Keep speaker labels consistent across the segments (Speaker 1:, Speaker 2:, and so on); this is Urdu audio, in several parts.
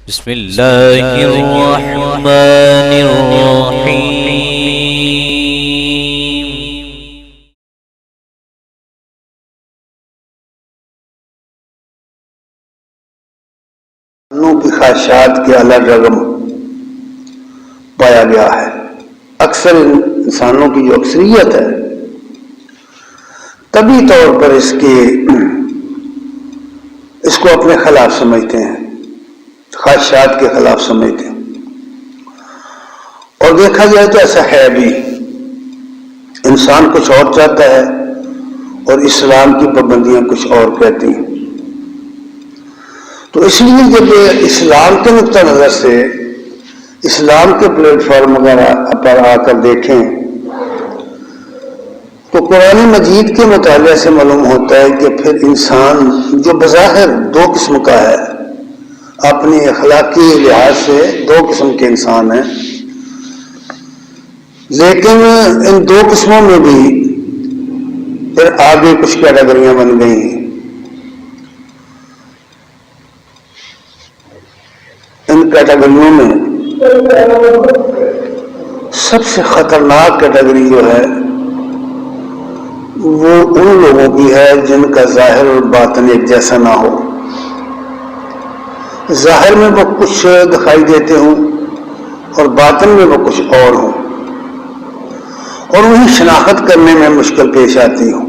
Speaker 1: بسم اللہ الرحمن الرحیم۔
Speaker 2: کی خواہشات کے الگ رغم پایا گیا ہے۔ اکثر انسانوں کی جو اکثریت ہے طبی طور پر اس کو اپنے خلاف سمجھتے ہیں، خواہشات کے خلاف سمجھتے ہیں، اور دیکھا جائے تو ایسا ہے بھی۔ انسان کچھ اور چاہتا ہے اور اسلام کی پابندیاں کچھ اور کہتی ہیں۔ تو اس لیے جب اسلام کے نقطہ نظر سے اسلام کے پلیٹ فارم وغیرہ پر آ کر دیکھیں تو قرآن مجید کے مطالعے سے معلوم ہوتا ہے کہ پھر انسان جو بظاہر دو قسم کا ہے، اپنی اخلاقی لحاظ سے دو قسم کے انسان ہیں، لیکن ان دو قسموں میں بھی پھر آگے کچھ کیٹیگریاں بن گئی ہیں۔ ان کیٹیگریوں میں سب سے خطرناک کیٹیگری جو ہے وہ ان لوگوں کی ہے جن کا ظاہر اور باطن ایک جیسا نہ ہو۔ ظاہر میں وہ کچھ دکھائی دیتے ہوں اور باطن میں وہ کچھ اور ہوں، اور انہیں شناخت کرنے میں مشکل پیش آتی ہوں۔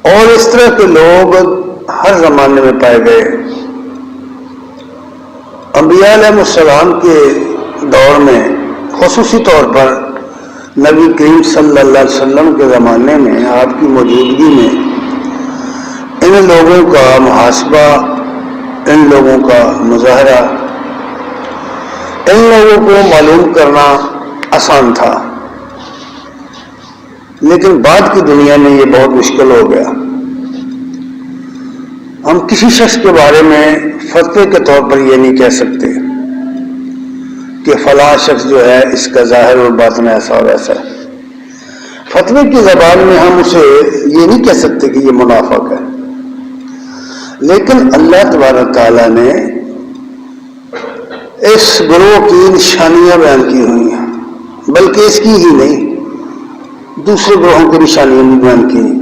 Speaker 2: اور اس طرح کے لوگ ہر زمانے میں پائے گئے۔ انبیاء علیہ السلام کے دور میں، خصوصی طور پر نبی کریم صلی اللہ علیہ وسلم کے زمانے میں، آپ کی موجودگی میں ان لوگوں کا محاسبہ، ان لوگوں کا مظاہرہ، ان لوگوں کو معلوم کرنا آسان تھا، لیکن بعد کی دنیا میں یہ بہت مشکل ہو گیا۔ ہم کسی شخص کے بارے میں فتوے کے طور پر یہ نہیں کہہ سکتے کہ فلاں شخص جو ہے اس کا ظاہر اور باطن ایسا اور ایسا ہے۔ فتوے کی زبان میں ہم اسے یہ نہیں کہہ سکتے کہ یہ منافق ہے، لیکن اللہ تبارک تعالیٰ نے اس گروہ کی نشانیاں بیان کی ہوئی ہیں، بلکہ اس کی ہی نہیں دوسرے گروہوں کی نشانیاں بھی بیان کی ہیں۔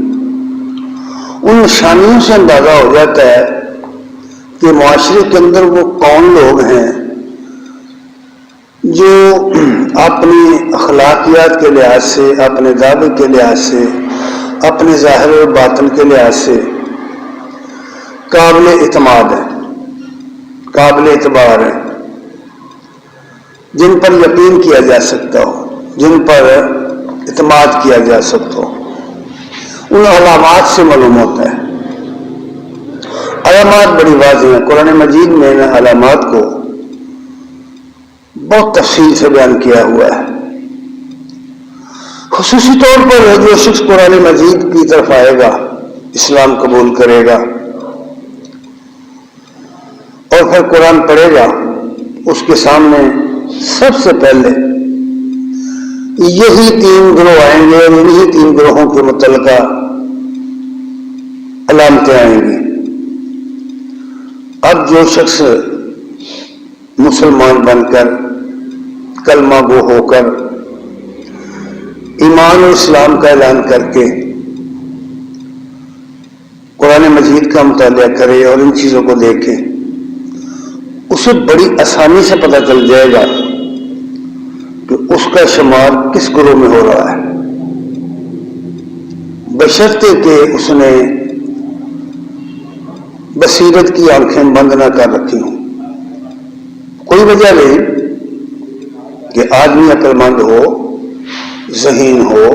Speaker 2: ان نشانیوں سے اندازہ ہو جاتا ہے کہ معاشرے کے اندر وہ کون لوگ ہیں جو اپنی اخلاقیات کے لحاظ سے، اپنے دعوے کے لحاظ سے، اپنے ظاہر و باطن کے لحاظ سے قابل اعتماد ہیں، قابل اعتبار ہیں، جن پر یقین کیا جا سکتا ہو، جن پر اعتماد کیا جا سکتا ہو۔ ان علامات سے معلوم ہوتا ہے۔ علامات بڑی واضح ہیں، قرآن مجید میں ان علامات کو بہت تفصیل سے بیان کیا ہوا ہے۔ خصوصی طور پر جو شخص قرآن مجید کی طرف آئے گا، اسلام قبول کرے گا اور پھر قرآن پڑھے گا، اس کے سامنے سب سے پہلے یہی تین گروہ آئیں گے اور انہی تین گروہوں کے متعلقہ علامتیں آئیں گی۔ اب جو شخص مسلمان بن کر، کلمہ گو ہو کر، ایمان اور اسلام کا اعلان کر کے قرآن مجید کا مطالعہ کرے اور ان چیزوں کو دیکھے، اسے بڑی آسانی سے پتہ چل جائے گا کہ اس کا شمار کس گروہ میں ہو رہا ہے، بشرطے کہ اس نے بصیرت کی آنکھیں بند نہ کر رکھی ہوں۔ کوئی وجہ نہیں کہ آدمی عقل مند ہو، ذہین ہو،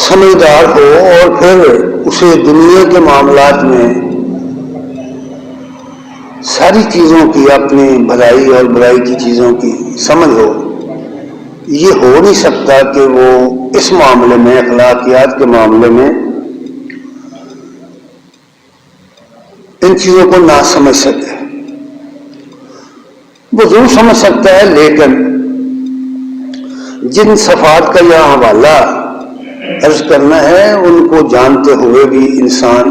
Speaker 2: سمجھدار ہو، اور پھر اسے دنیا کے معاملات میں ساری چیزوں کی، اپنی بھلائی اور برائی کی چیزوں کی سمجھ ہو۔ یہ ہو نہیں سکتا کہ وہ اس معاملے میں، اخلاقیات کے معاملے میں ان چیزوں کو نہ سمجھ سکے۔ وہ ضرور سمجھ سکتا ہے، لیکن جن صفات کا یہاں حوالہ عرض کرنا ہے ان کو جانتے ہوئے بھی انسان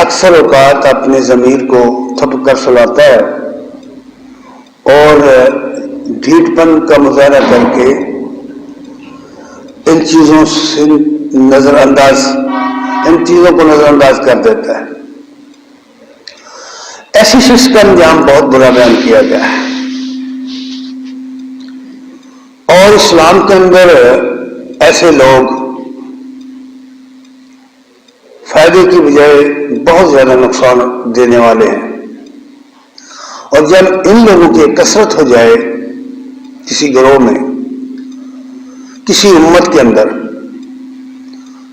Speaker 2: اکثر اوقات اپنے ضمیر کو تھپ کر سلاتا ہے اور ڈھیٹ پن کا مظاہرہ کر کے ان چیزوں کو نظر انداز کر دیتا ہے. ایسی شخص کا انجام بہت برا بیان کیا گیا ہے. اور اسلام کے اندر ایسے لوگ فائدے کی بجائے بہت زیادہ نقصان دینے والے ہیں. اور جب ان لوگوں کی کثرت ہو جائے کسی گروہ میں، کسی امت کے اندر،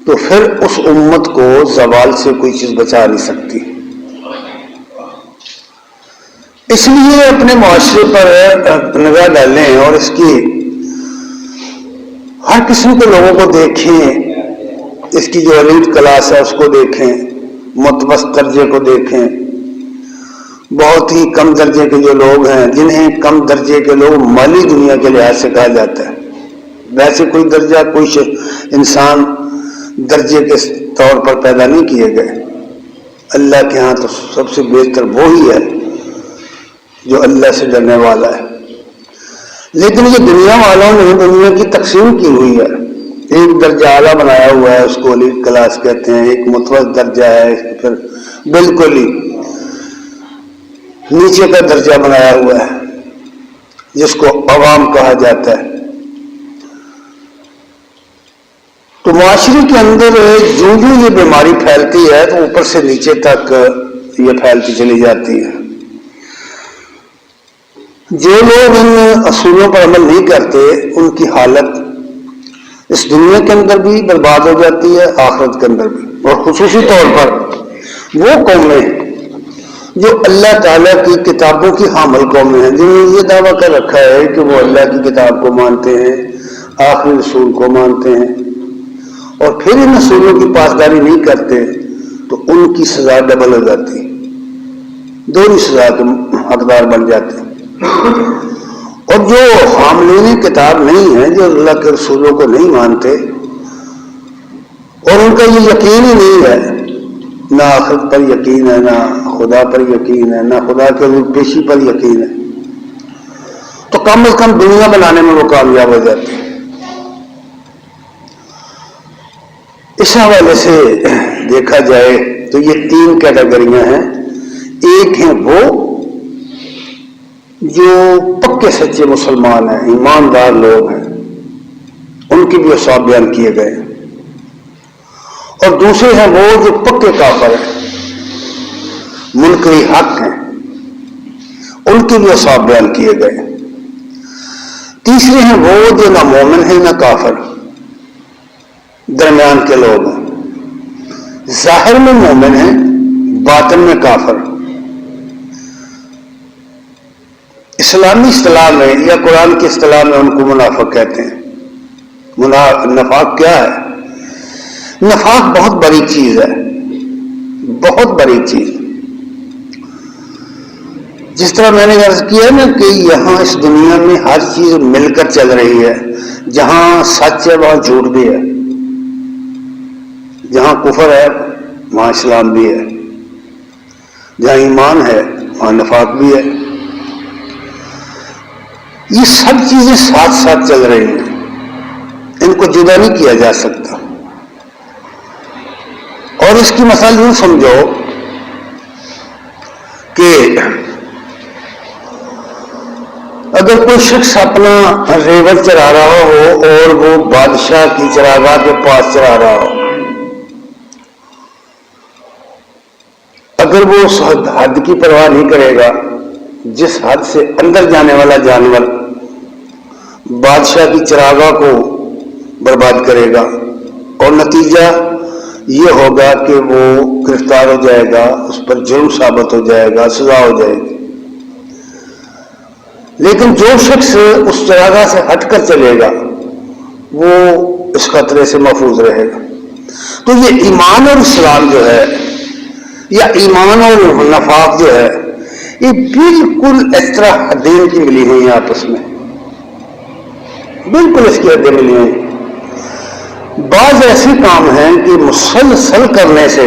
Speaker 2: تو پھر اس امت کو زوال سے کوئی چیز بچا نہیں سکتی. اس لیے اپنے معاشرے پر نگاہ ڈالیں اور اس کی ہر قسم کے لوگوں کو دیکھیں. اس کی جو ایلیٹ کلاس ہے اس کو دیکھیں، متوسط درجے کو دیکھیں، بہت ہی کم درجے کے جو لوگ ہیں جنہیں کم درجے کے لوگ مالی دنیا کے لحاظ سے کہا جاتا ہے. ویسے کوئی درجہ کوئی انسان درجے کے طور پر پیدا نہیں کیے گئے. اللہ کے ہاں تو سب سے بہتر وہی ہے جو اللہ سے ڈرنے والا ہے. لیکن یہ دنیا والوں نے دنیا کی تقسیم کی ہوئی ہے. ایک درجہ اعلیٰ بنایا ہوا ہے، اس کو ایلیٹ کلاس کہتے ہیں. ایک متوسط درجہ ہے، پھر بالکل ہی نیچے کا درجہ بنایا ہوا ہے جس کو عوام کہا جاتا ہے. تو معاشرے کے اندر جو یہ بیماری پھیلتی ہے تو اوپر سے نیچے تک یہ پھیلتی چلی جاتی ہے. جو لوگ ان اصولوں پر عمل نہیں کرتے ان کی حالت اس دنیا کے اندر بھی برباد ہو جاتی ہے، آخرت کے اندر بھی. اور خصوصی طور پر وہ قومیں جو اللہ تعالیٰ کی کتابوں کی حامل قومیں ہیں، جنہوں نے یہ دعویٰ کر رکھا ہے کہ وہ اللہ کی کتاب کو مانتے ہیں، آخری رسول کو مانتے ہیں، اور پھر ان اصولوں کی پاسداری نہیں کرتے، تو ان کی سزا ڈبل ہو جاتی، دونوں سزا کے حقدار بن جاتے ہیں. اور جو حاملین کتاب نہیں ہیں، جو اللہ کے رسولوں کو نہیں مانتے اور ان کا یہ یقین ہی نہیں ہے، نہ آخرت پر یقین ہے، نہ خدا پر یقین ہے، نہ خدا کے روح پیشی پر یقین ہے، تو کم از کم دنیا بنانے میں وہ کامیاب ہو جاتے ہیں. اس حوالے سے دیکھا جائے تو یہ 3 کیٹیگریاں ہیں. ایک ہیں وہ جو پکے سچے مسلمان ہیں، ایماندار لوگ ہیں، ان کی بھی اوصاف بیان کیے گئے. اور دوسرے ہیں وہ جو پکے کافر ہیں، منکری حق ہیں، ان کی بھی اوصاف بیان کیے گئے. تیسرے ہیں وہ جو نہ مومن ہیں نہ کافر، درمیان کے لوگ ہیں، ظاہر میں مومن ہیں، باطن میں کافر. اسلامی اصطلاح میں یا قرآن کی اصطلاح میں ان کو منافق کہتے ہیں. نفاق کیا ہے؟ نفاق بہت بڑی چیز ہے، بہت بڑی چیز. جس طرح میں نے عرض کیا نا کہ یہاں اس دنیا میں ہر چیز مل کر چل رہی ہے. جہاں سچ ہے وہاں جھوٹ بھی ہے، جہاں کفر ہے وہاں اسلام بھی ہے، جہاں ایمان ہے وہاں نفاق بھی ہے. یہ سب چیزیں ساتھ ساتھ چل رہی ہیں، ان کو جدا نہیں کیا جا سکتا. اور اس کی مثال یوں سمجھو کہ اگر کوئی شخص اپنا ریوڑ چلا رہا ہو اور وہ بادشاہ کی چراگاہ کے پاس چلا رہا ہو، اگر وہ اس حد کی پرواہ نہیں کرے گا جس حد سے اندر جانے والا جانور بادشاہ کی چراگاہ کو برباد کرے گا، اور نتیجہ یہ ہوگا کہ وہ گرفتار ہو جائے گا، اس پر جرم ثابت ہو جائے گا، سزا ہو جائے گی. لیکن جو شخص اس چراگاہ سے ہٹ کر چلے گا وہ اس خطرے سے محفوظ رہے گا. تو یہ ایمان اور اسلام جو ہے، یا ایمان اور نفاق جو ہے، یہ بالکل اس طرح حدیں کی ملی ہوئی ہیں آپس میں، بالکل اس کی حدیں ملی ہوئی. بعض ایسے کام ہیں کہ مسلسل کرنے سے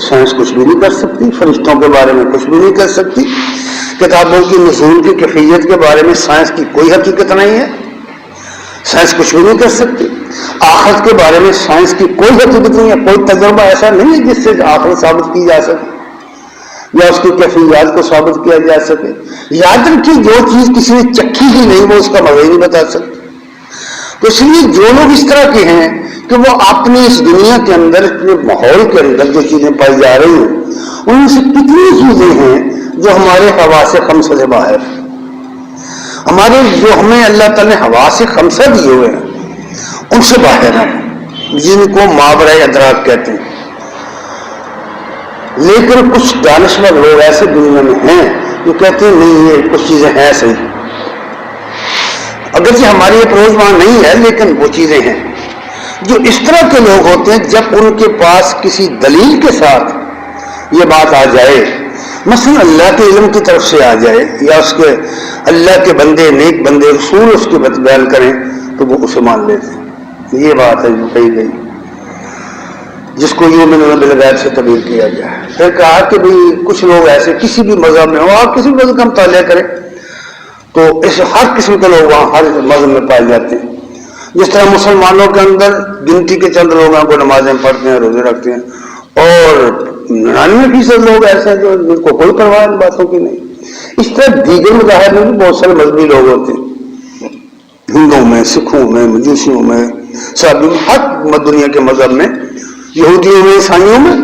Speaker 2: سائنس کچھ بھی نہیں کر سکتی، فرشتوں کے بارے میں کچھ بھی نہیں کر سکتی، کتابوں کی نزول کی کیفیت کے بارے میں سائنس کی کوئی حقیقت نہیں ہے، سائنس کچھ بھی نہیں کر سکتی، آخرت کے بارے میں سائنس کی کوئی حقیقت نہیں ہے، کوئی تجربہ ایسا نہیں ہے جس سے آخرت ثابت کی جا سکے یا اس کی کیفیات کو ثابت کیا جا سکے۔ یاد رکھیے جو چیز کسی نے چکھی ہی نہیں وہ اس کا مزہ ہی نہیں بتا سکتی۔ تو اس لیے جو لوگ اس طرح کے ہیں کہ وہ اپنی اس دنیا کے اندر اپنے ماحول کے اندر جو چیزیں پائی جا رہی ہیں ان سے کتنی چیزیں ہیں جو ہمارے حواس خمسہ سے باہر، ہمارے جو ہمیں اللہ تعالیٰ نے حواس خمسہ دیے ہوئے ہیں ان سے باہر ہیں، جن کو ماورائے ادراک کہتے ہیں۔ لیکن کچھ دانشور لوگ ایسے دنیا میں ہیں جو کہتے ہیں نہیں یہ کچھ چیزیں ہیں صحیح، اگرچہ ہماری اپروچ وہاں نہیں ہے لیکن وہ چیزیں ہیں۔ جو اس طرح کے لوگ ہوتے ہیں جب ان کے پاس کسی دلیل کے ساتھ یہ بات آ جائے، مثلا اللہ کے علم کی طرف سے آ جائے یا اس کے اللہ کے بندے نیک بندے رسول اس کے بیان کریں تو وہ اسے مان لیتے ہیں۔ یہ بات ہے جو کہی گئی جس کو یؤمنون بالغیب سے تعبیر کیا گیا ہے۔ پھر کہا کہ بھئی کچھ لوگ ایسے کسی بھی مذہب میں ہو، آپ کسی بھی مذہب کا مطالعہ کریں تو اس ہر قسم کے لوگ وہاں ہر مذہب میں پائے جاتے ہیں۔ جس طرح مسلمانوں کے اندر گنتی کے چند لوگوں کو نمازیں پڑھتے ہیں، روزے رکھتے ہیں، اور 99% لوگ ایسے ہیں جو جن کو کوئی پرواہ ان باتوں کی نہیں۔ اس طرح دیگر مذاہب میں بھی بہت سارے مذہبی لوگ ہوتے ہیں، ہندوؤں میں، سکھوں میں، مجوسیوں میں، سابی ہر دنیا کے مذہب میں، یہودیوں میں، عیسائیوں میں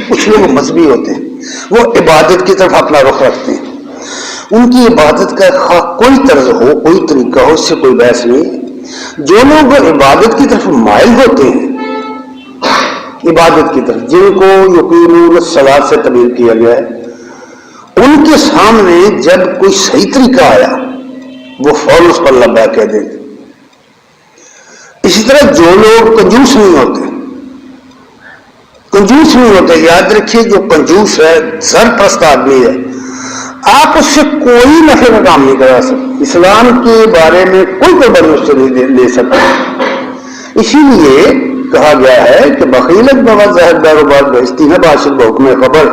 Speaker 2: کچھ لوگ مذہبی ہوتے ہیں، وہ عبادت کی طرف اپنا رخ رکھتے ہیں۔ ان کی عبادت کا کوئی طرز ہو، کوئی طریقہ ہو، اس سے کوئی بحث نہیں ہے۔ جو لوگ عبادت کی طرف مائل ہوتے ہیں، عبادت کی طرف جن کو یقینون الصلاۃ سے تعبیر کیا گیا ہے، ان کے سامنے جب کوئی صحیح طریقہ آیا وہ فوراً اس پر لبیک کہہ دیں گے۔ اسی طرح جو لوگ کنجوس نہیں ہوتے، کنجوس نہیں ہوتے، یاد رکھیے جو کنجوس ہے، سرپرست آدمی ہے، آپ اس سے کوئی نفع کا کام نہیں کرا سکتے، اسلام کے بارے میں کوئی قربانی اس سے نہیں لے سکتے۔ اسی لیے کہا گیا ہے کہ بخیلت بہت زہر داروبار بھیجتی ہے باشد بحکم خبر۔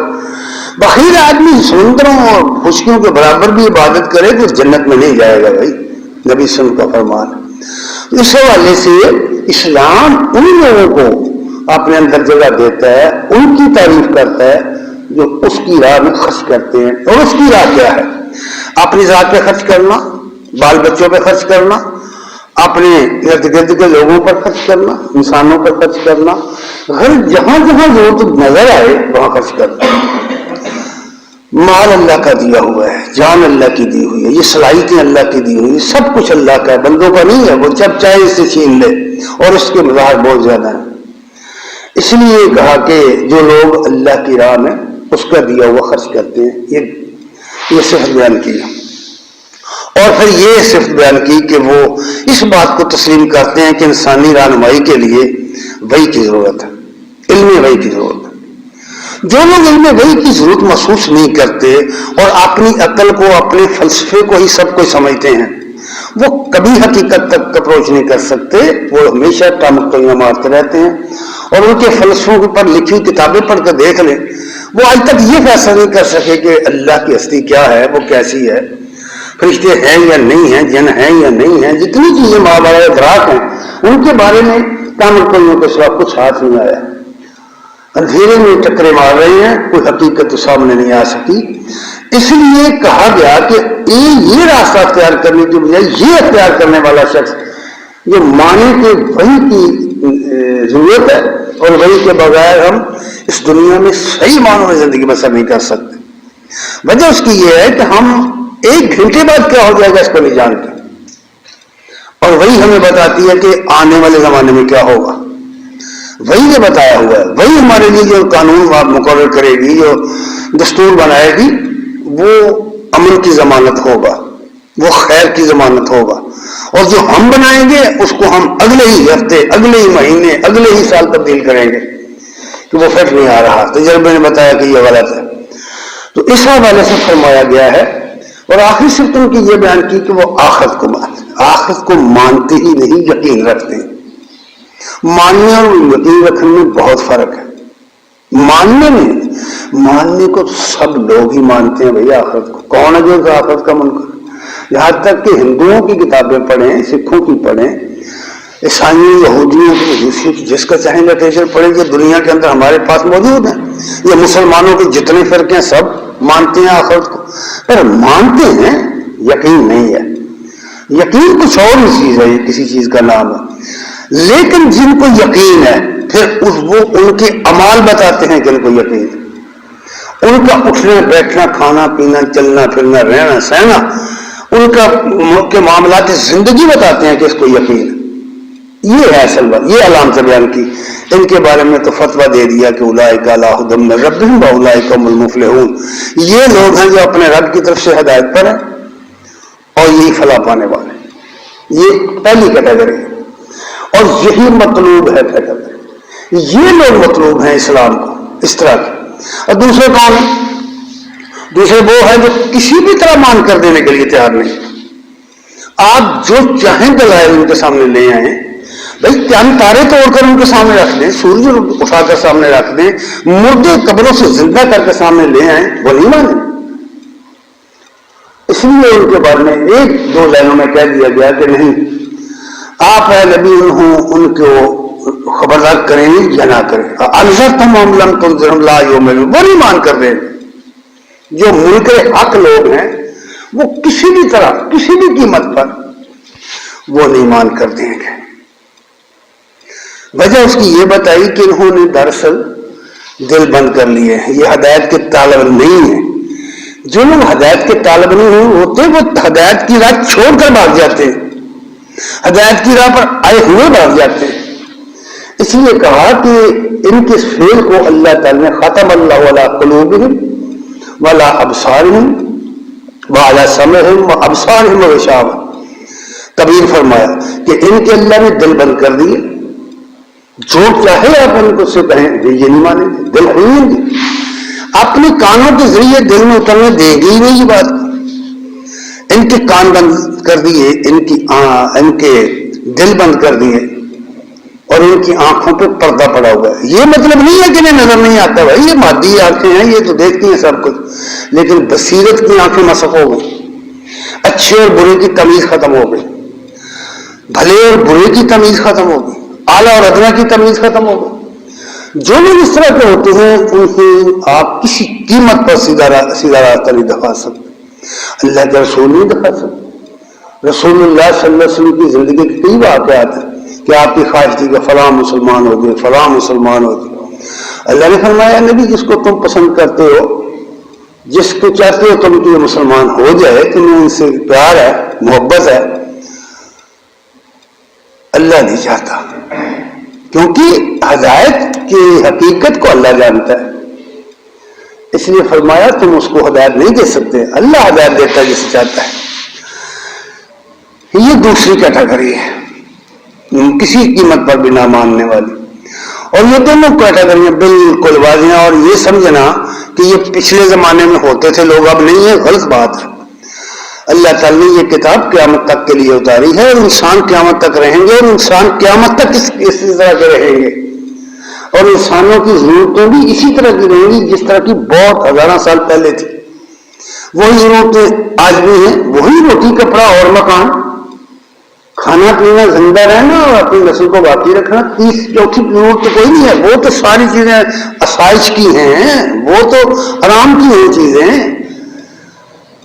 Speaker 2: بخیل آدمی سمندروں اور خشکیوں کے برابر بھی عبادت کرے تو جنت میں نہیں جائے گا، بھائی نبی صلی اللہ علیہ وسلم کا فرمان۔ اس حوالے سے اسلام ان لوگوں کو اپنے اندر جگہ دیتا ہے، ان کی تعریف کرتا ہے جو اس کی راہ میں خرچ کرتے ہیں۔ اور اس کی راہ کیا ہے؟ اپنی ذات پہ خرچ کرنا، بال بچوں پہ خرچ کرنا، اپنے ارد گرد کے لوگوں پر خرچ کرنا، انسانوں پر خرچ کرنا، ہر جہاں جہاں ضرورت نظر آئے وہاں خرچ کرنا۔ مال اللہ کا دیا ہوا ہے، جان اللہ کی دی ہوئی ہے، یہ صلاحیتیں اللہ کی دی ہوئی ہے، سب کچھ اللہ کا ہے، بندوں کا نہیں ہے، وہ جب چاہے اس سے چھین لے، اور اس کے مظاہر بہت زیادہ ہیں۔ اس لیے کہا کہ جو لوگ اللہ کی راہ میں اس کا دیا ہوا خرچ کرتے ہیں، یہ صفت بیان کی، اور پھر یہ صفت بیان کی کہ وہ اس بات کو تسلیم کرتے ہیں کہ انسانی رہنمائی کے لیے وحی کی ضرورت ہے، علم وحی کی ضرورت ہے۔ جو لوگ علم وحی کی ضرورت محسوس نہیں کرتے اور اپنی عقل کو، اپنے فلسفے کو ہی سب کچھ سمجھتے ہیں، وہ کبھی حقیقت تک اپروچ نہیں کر سکتے، وہ ہمیشہ ٹامکیاں مارتے رہتے ہیں، اور ان کے فلسفوں پر لکھی ہوئی کتابیں پڑھ کر دیکھ لیں، وہ آج تک یہ فیصلہ نہیں کر سکے کہ اللہ کی ہستی کیا ہے، وہ کیسی ہے، فرشتے ہیں یا نہیں ہیں، جن ہیں یا نہیں ہیں، جتنی چیزیں ماورائے ادراک ہیں ان کے بارے میں ٹامکیوں کے سوا کچھ ہاتھ نہیں آیا، اندھیرے میں ٹکرے مار رہے ہیں، کوئی حقیقت تو سامنے نہیں آ سکی۔ اس لیے کہا گیا کہ یہ راستہ اختیار کرنے کی بجائے یہ اختیار کرنے والا شخص جو مانے کہ وحی کی ضرورت ہے اور وحی کے بغیر ہم اس دنیا میں صحیح معنوں میں زندگی بسر نہیں کر سکتے۔ وجہ اس کی یہ ہے کہ ہم ایک گھنٹے بعد کیا ہو جائے گا اس کو نہیں جانتے، اور وہی ہمیں بتاتی ہے کہ آنے والے زمانے میں کیا ہوگا، وہی نے بتایا ہوا ہے۔ وہی ہمارے لیے جو قانون مقرر کرے گی، جو دستور بنائے گی، وہ امن کی ضمانت ہوگا، وہ خیر کی ضمانت ہوگا، اور جو ہم بنائیں گے اس کو ہم اگلے ہی ہفتے، اگلے ہی مہینے، اگلے ہی سال تبدیل کریں گے کہ وہ فٹ نہیں آ رہا، تجربے نے بتایا کہ یہ غلط ہے۔ تو اس حوالے سے فرمایا گیا ہے، اور آخری صرف ان کی یہ بیان کی کہ وہ آخرت کو مانتے، آخرت کو مانتے ہی نہیں یقین رکھتے ہیں۔ ماننے اور یقین رکھنے میں بہت فرق ہے۔ ماننے کو سب لوگ ہی مانتے ہیں بھائی آخرت کو. کون ہے جو آخرت کا منکر؟ یہاں تک کہ ہندوؤں کی کتابیں پڑھیں، سکھوں کی پڑھیں، عیسائیوں، یہودیوں کی، مجوسیوں کی، جس کا چاہیں لٹریچر پڑھیں، جو دنیا کے اندر ہمارے پاس موجود ہیں. یہ مسلمانوں کے جتنے فرقے ہیں سب مانتے ہیں آخرت کو. پر مانتے ہیں، یقین نہیں ہے. یقین کچھ اور ہی چیز ہے، یہ کسی چیز کا نام ہے. لیکن جن کو یقین ہے پھر وہ ان کے اعمال بتاتے ہیں کہ ان کو یقین ہے. ان کا اٹھنا بیٹھنا، کھانا پینا، چلنا پھرنا، رہنا سہنا، ان کے معاملات زندگی بتاتے ہیں کہ اس کو یقین ہے. یہ ہے اصل بات. یہ علامت بیان کی. ان کے بارے میں تو فتویٰ دے دیا کہ اولئک علی ھدی من ربہم واولئک ھم المفلحون. یہ لوگ ہیں جو اپنے رب کی طرف سے ہدایت پر ہیں اور یہی فلاح پانے والے. یہ پہلی کیٹیگری ہے اور یہی مطلوب ہے کیٹیگری. یہ لوگ مطلوب ہیں اسلام کو اس طرح کے. اور دوسرے کون ہیں؟ دوسرے وہ ہیں جو کسی بھی طرح مان کر دینے کے لیے تیار نہیں. آپ جو چاہیں دلائل ان کے سامنے لے آئیں. بھائی چاند تارے توڑ کر ان کے سامنے رکھ دیں، سورج اٹھا کر سامنے رکھ دیں، مردے قبروں سے زندہ کر کے سامنے لے آئیں، وہ نہیں مانیں. اس لیے ان کے بارے میں ایک دو لائنوں میں کہہ دیا گیا کہ نہیں، آپ اے نبی ان کو خبردار کریں یا نہ کریں. انذرتم ام لم تنذرهم لا یؤمنون. وہ نہیں مان کر دیں. جو منکر حق لوگ ہیں وہ کسی بھی طرح کسی بھی قیمت پر وہ نہیں مان کر دیں گے. وجہ اس کی یہ بتائی کہ انہوں نے دراصل دل بند کر لیے ہیں. یہ ہدایت کے طالب نہیں ہیں. جو لوگ ہدایت کے طالب نہیں ہوتے وہ ہدایت کی راہ چھوڑ کر بھاگ جاتے ہیں، ہدایت کی راہ پر آئے ہوئے بھاگ جاتے ہیں. اس لیے کہا کہ ان کے فعل کو اللہ تعالی نے ختم اللہ علی قلوبہم وعلی ابصارہم وعلی سمعہم وابصارہم غشاوہ. تبیین فرمایا کہ ان کے اللہ نے دل بند کر دیے. جو چاہے آپ ان کو سے کہیں یہ نہیں مانیں گے، دل کھولیں گے. اپنے کانوں کے ذریعے دل میں اترنے دیں گے ہی نہیں یہ بات. ان کے کان بند کر دیے، ان کے دل بند کر دیے اور ان کی آنکھوں پہ پردہ پڑا ہوا ہے. یہ مطلب نہیں ہے کہ انہیں نظر نہیں آتا. بھائی یہ مادی آنکھیں ہیں، یہ تو دیکھتی ہیں سب کچھ، لیکن بصیرت کی آنکھیں مسخ ہو گئی. اچھے اور برے کی تمیز ختم ہو گئی، بھلے اور برے کی تمیز ختم ہو گئی، اعلیٰ اور ادنا کی تمیز ختم ہو گئی. جو لوگ اس طرح کے ہوتے ہیں ان کو آپ کسی قیمت پر سیدھا راستہ نہیں دکھا سکتے. اللہ کے رسول نہیں دکھا سکتے. رسول اللہ صلی اللہ علیہ وسلم کی زندگی کے کئی واقعات ہیں کہ آپ کی خواہش تھی کہ فلاں مسلمان ہو جائے، فلاں مسلمان ہو جائے. اللہ نے فرمایا نبی جس کو تم پسند کرتے ہو، جس کو چاہتے ہو تم کہ یہ مسلمان ہو جائے، تمہیں ان سے پیار ہے، محبت ہے، اللہ نہیں چاہتا. کیونکہ ہدایت کی حقیقت کو اللہ جانتا ہے. اس لیے فرمایا تم اس کو ہدایت نہیں دے سکتے، اللہ ہدایت دیتا ہے جسے چاہتا ہے. یہ دوسری کیٹیگری ہے کسی قیمت پر بھی نہ ماننے والی. اور یہ دونوں کیٹیگریاں بالکل واضح ہیں. اور یہ سمجھنا کہ یہ پچھلے زمانے میں ہوتے تھے لوگ، اب نہیں ہے، غلط بات ہے. اللہ تعالی نے یہ کتاب قیامت تک کے لیے اتاری ہے اور انسان قیامت تک رہیں گے، اور انسان قیامت تک اس طرح کے رہیں گے. اور انسانوں کی ضرورتیں بھی اسی طرح کی رہیں گی جس طرح کی بہت ہزاروں سال پہلے تھی. وہی ضرورتیں آج بھی ہیں، وہی روٹی کپڑا اور مکان، کھانا پینا، زندہ رہنا اور اپنی نسل کو باقی رکھنا. چوتھی ضرورت تو کوئی نہیں ہے. وہ تو ساری چیزیں آسائش کی ہیں، وہ تو آرام کی ہیں چیزیں.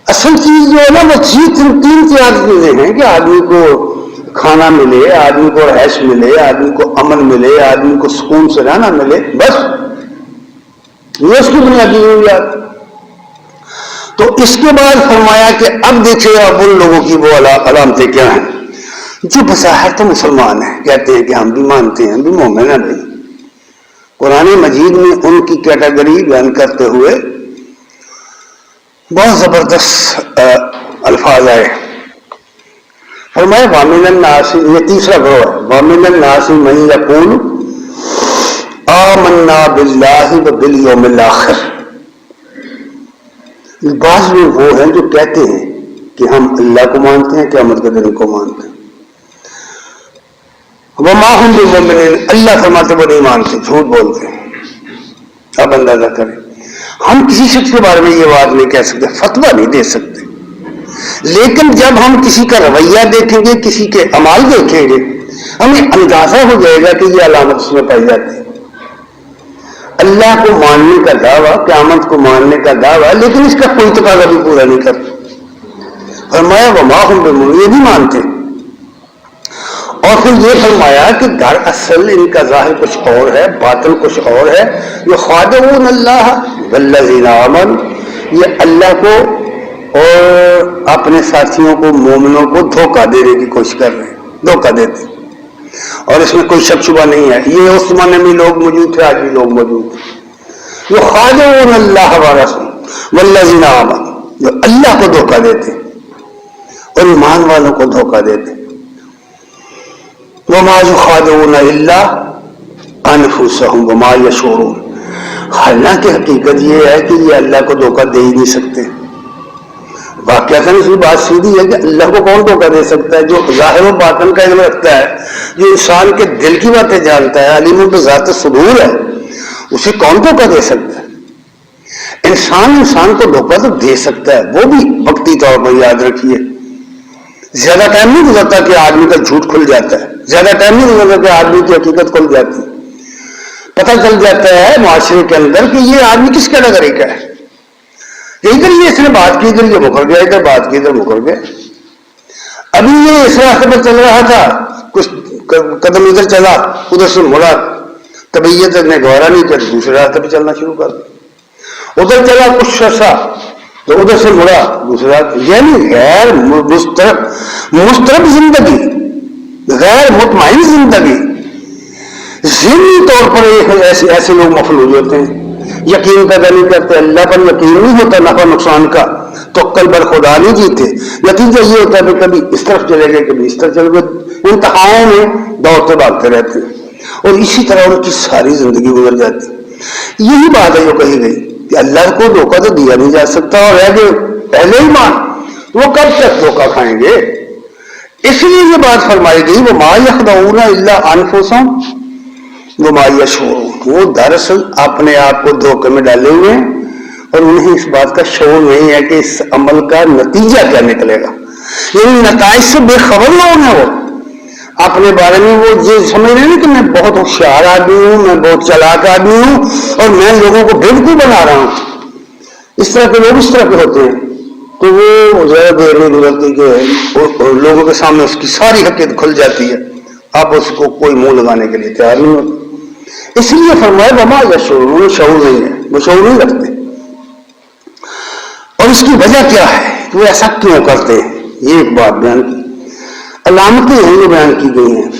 Speaker 2: اصل چیز جو ہے نا وہ تین چیزیں ہیں کہ آدمی کو کھانا ملے، آدمی کو رہائش ملے، آدمی کو امن ملے، آدمی کو سکون سے رہنا ملے. بس یہ اس کی بنیادی ضروریات. تو اس کے بعد فرمایا کہ اب دیکھیں اب ان لوگوں کی وہ علامتیں کیا ہیں جو بظاہر تو مسلمان ہیں، کہتے ہیں کہ ہم بھی مانتے ہیں، ہم بھی مومن ہیں. بھائی قرآن مجید میں ان کی کیٹیگری بیان کرتے ہوئے بہت زبردست الفاظ آئے. فرمایا وَمِنَ النَّاسِ، یہ تیسرا گروہ ہے، وَمِنَ النَّاسِ مَن يَقُولُ آمَنَّا بِاللَّهِ وَبِالْيَوْمِ الْآخِرِ. بعض لوگ وہ ہیں جو کہتے ہیں کہ ہم اللہ کو مانتے ہیں، قیامت کے دن کو مانتے ہیں. وَمَا هُمْ بِمُؤْمِنِينَ، اللہ فرماتے وہ نہیں مانتے، جھوٹ بولتے ہیں. اب اندازہ کریں، ہم کسی شخص کے بارے میں یہ بات نہیں کہہ سکتے، فتویٰ نہیں دے سکتے، لیکن جب ہم کسی کا رویہ دیکھیں گے، کسی کے اعمال دیکھیں گے، ہمیں اندازہ ہو جائے گا کہ یہ علامت اس میں پائی جاتی ہے۔ اللہ کو ماننے کا دعویٰ، قیامت کو ماننے کا دعویٰ، لیکن اس کا کوئی تقاضا بھی پورا نہیں کرتا۔ فرمایا وما ہم بمؤمنین، یہ نہیں مانتے۔ اور پھر یہ فرمایا کہ دراصل ان کا ظاہر کچھ اور ہے، باطن کچھ اور ہے۔ یخادعون اللہ والذین آمنوا، یہ اللہ کو اور اپنے ساتھیوں کو، مومنوں کو دھوکہ دینے کی کوشش کر رہے ہیں، دھوکہ دیتے ہیں، اور اس میں کوئی شک شبہ نہیں ہے۔ یہ اس زمانے میں لوگ موجود تھے، آج بھی لوگ موجود ہیں۔ یخادعون اللہ ورسولہ والذین آمنوا، جو اللہ کو دھوکہ دیتے ہیں اور ایمان والوں کو دھوکہ دیتے ہیں۔ وما یخادعون الا انفسهم وما یشعرون، حالانکہ حقیقت یہ ہے کہ یہ اللہ کو دھوکہ دے ہی نہیں سکتے۔ واقعات اس کی بات سیدھی ہے کہ اللہ کو کون دھوکہ دے سکتا ہے؟ جو ظاہر و باطن کا علم رکھتا ہے، جو انسان کے دل کی باتیں جانتا ہے، علیم بذات الصدور ہے، اسے کون دھوکہ دے سکتا ہے؟ انسان کو دھوکہ تو دے سکتا ہے، وہ بھی وقتی طور پر، یاد رکھیے۔ زیادہ ٹائم نہیں گزرتا کہ آدمی کا جھوٹ کھل جاتا ہے، زیادہ ٹائم نہیں گزرتا کہ آدمی کی حقیقت کھل جاتی ہے۔ پتہ چل جاتا ہے معاشرے کے اندر کہ یہ آدمی کس کیٹیگری کا ہے، ادھر یہ اس نے بات کی، ادھر یہ مکر گیا، ادھر بات کی، ادھر مکر گیا۔ ابھی یہ اس راستے پر چل رہا تھا، کچھ قدم ادھر چلا، ادھر سے مڑا، طبیعت نے گوارا نہیں کیا، دوسرے راستے پہ چلنا شروع کر دیا۔ ادھر چلا کچھ عرصہ تو ادھر سے مڑا دوسرے راستے، یعنی غیر مضطرب زندگی، غیر مطمئن زندگی۔ ذہنی طور پر ایسے لوگ مفلوج ہوتے ہیں، یقین پیدا نہیں کرتے، اللہ پر یقین نہیں ہوتا نفع نقصان کا، تو کل بر خدا نہیں جیتے۔ نتیجہ یہ ہوتا ہے کہ کبھی اس طرف چلے گئے، کبھی اس طرف چلے گئے، انتہاؤں میں دوڑتے بھاگتے رہتے ہیں، اور اسی طرح ان کی ساری زندگی گزر جاتی ہے۔ یہی بات ہے جو کہی گئی کہ اللہ کو دھوکہ تو دیا نہیں جا سکتا، اور ہے کہ پہلے ہی مان، وہ کب تک دھوکہ کھائیں گے؟ اس لیے یہ بات فرمائی گئی وما یخدعون الا انفسهم وما یشعرون، وہ دراصل اپنے آپ کو دھوکے میں ڈالے ہوئے ہیں، اور انہیں اس بات کا شعور نہیں ہے کہ اس عمل کا نتیجہ کیا نکلے گا، یعنی نتائج سے بے خبر لوگ ہیں۔ وہ اپنے بارے میں وہ یہ سمجھ رہے ہیں کہ میں بہت ہوشیار آدمی ہوں، میں بہت چلاک آدمی ہوں، اور میں لوگوں کو بیوقوف بنا رہا ہوں۔ اس طرح کے لوگ اس طرح کے ہوتے ہیں، تو وہ زیادہ دیر نہیں گزرتی کہ لوگوں کے سامنے اس کی ساری حقیقت کھل جاتی ہے، اب اس کو کوئی منہ لگانے کے لیے تیار نہیں ہوتا۔ اس لیے فرمایا وما یشعرون، شعور نہیں ہے، وہ شعور نہیں رکھتے۔ اور اس کی وجہ کیا ہے کہ وہ ایسا کیوں کرتے ہیں؟ یہ ایک بات بیان کی، علامتیں ہیں یہ بیان کی گئی ہیں۔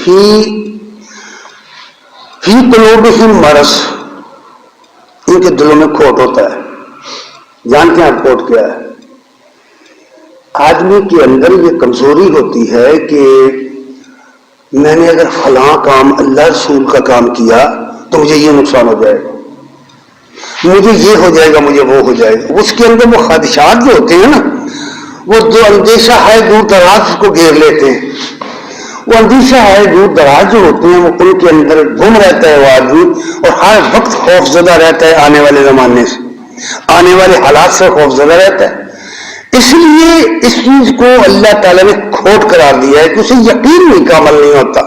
Speaker 2: فی قلوبہم مرض، ان کے دلوں میں کھوٹ ہوتا ہے۔ جانتے ہیں آپ کھوٹ کیا ہے؟ آدمی کے اندر یہ کمزوری ہوتی ہے کہ میں نے اگر فلاں کام اللہ رسول کا کام کیا تو مجھے یہ نقصان ہو جائے گا، مجھے یہ ہو جائے گا، مجھے وہ ہو جائے گا۔ اس کے اندر وہ خدشات جو ہوتے ہیں نا، وہ جو اندیشہ ہے دور دراز کو گھیر لیتے ہیں، وہ اندیشہ ہے دور دراز جو ہوتے ہیں، وہ ان کے اندر گم رہتا ہے وہ آدمی، اور ہر وقت خوف زدہ رہتا ہے آنے والے زمانے سے، آنے والے حالات سے خوف زدہ رہتا ہے۔ اس لیے اس چیز کو اللہ تعالیٰ نے کھوٹ قرار دیا ہے کہ اسے یقین نہیں کا عمل نہیں ہوتا،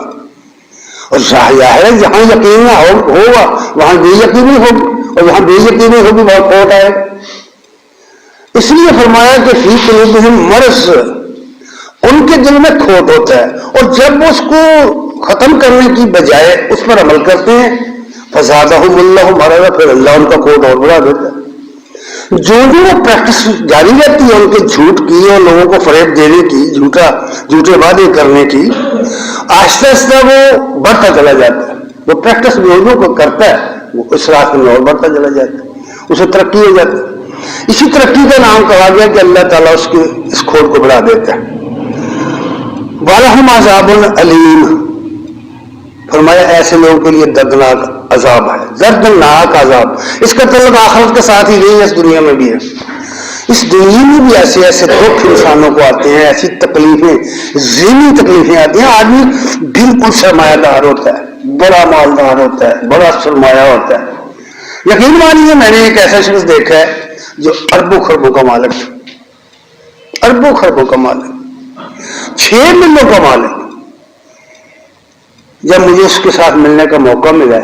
Speaker 2: اور ظاہر ہے جہاں یقین نہ ہوگا وہاں بے یقینی ہوگی، اور جہاں بے یقینی ہوگی وہاں کھوٹ آئے۔ اس لیے فرمایا کہ فی قلوبہم مرض، ان کے دل میں کھوٹ ہوتا ہے، اور جب وہ اس کو ختم کرنے کی بجائے اس پر عمل کرتے ہیں فزادہم اللہ مرضا، پھر اللہ ان کا کھوٹ اور بڑھا دیتا ہے۔ جو وہ پریکٹس جاری رہتی ہے ان کے جھوٹ کی اور لوگوں کو فریب دینے کی، جھوٹے وعدے کرنے کی، آہستہ آہستہ وہ بڑھتا چلا جاتا ہے۔ وہ پریکٹس لوگوں کو کرتا ہے، وہ اس راستے میں اور بڑھتا چلا جاتا ہے، اسے ترقی ہو جاتی ہے۔ اسی ترقی کا نام کہا گیا کہ اللہ تعالیٰ اس کھوٹ کو بڑھا دیتا ہے۔ وَلَهُمْ عَذَابٌ عَلِيمٌ، فرمایا ایسے لوگوں کے لیے دردناک عذاب ہے، دردناک عذاب۔ اس کا تعلق آخرت کے ساتھ ہی نہیں ہے، اس دنیا میں بھی ہے۔ اس دنیا میں بھی ایسے دکھ انسانوں کو آتے ہیں، ایسی تکلیفیں، ذہنی تکلیفیں آتی ہیں۔ آدمی بالکل سرمایہ دار ہوتا ہے، بڑا مالدار ہوتا ہے، بڑا سرمایہ ہوتا ہے، یقین مانیے میں نے ایک ایسا شخص دیکھا ہے جو اربوں خربوں کا مالک تھا، اربوں خربوں کا مالک، 6 ملوں کا مالک۔ جب مجھے اس کے ساتھ ملنے کا موقع ملا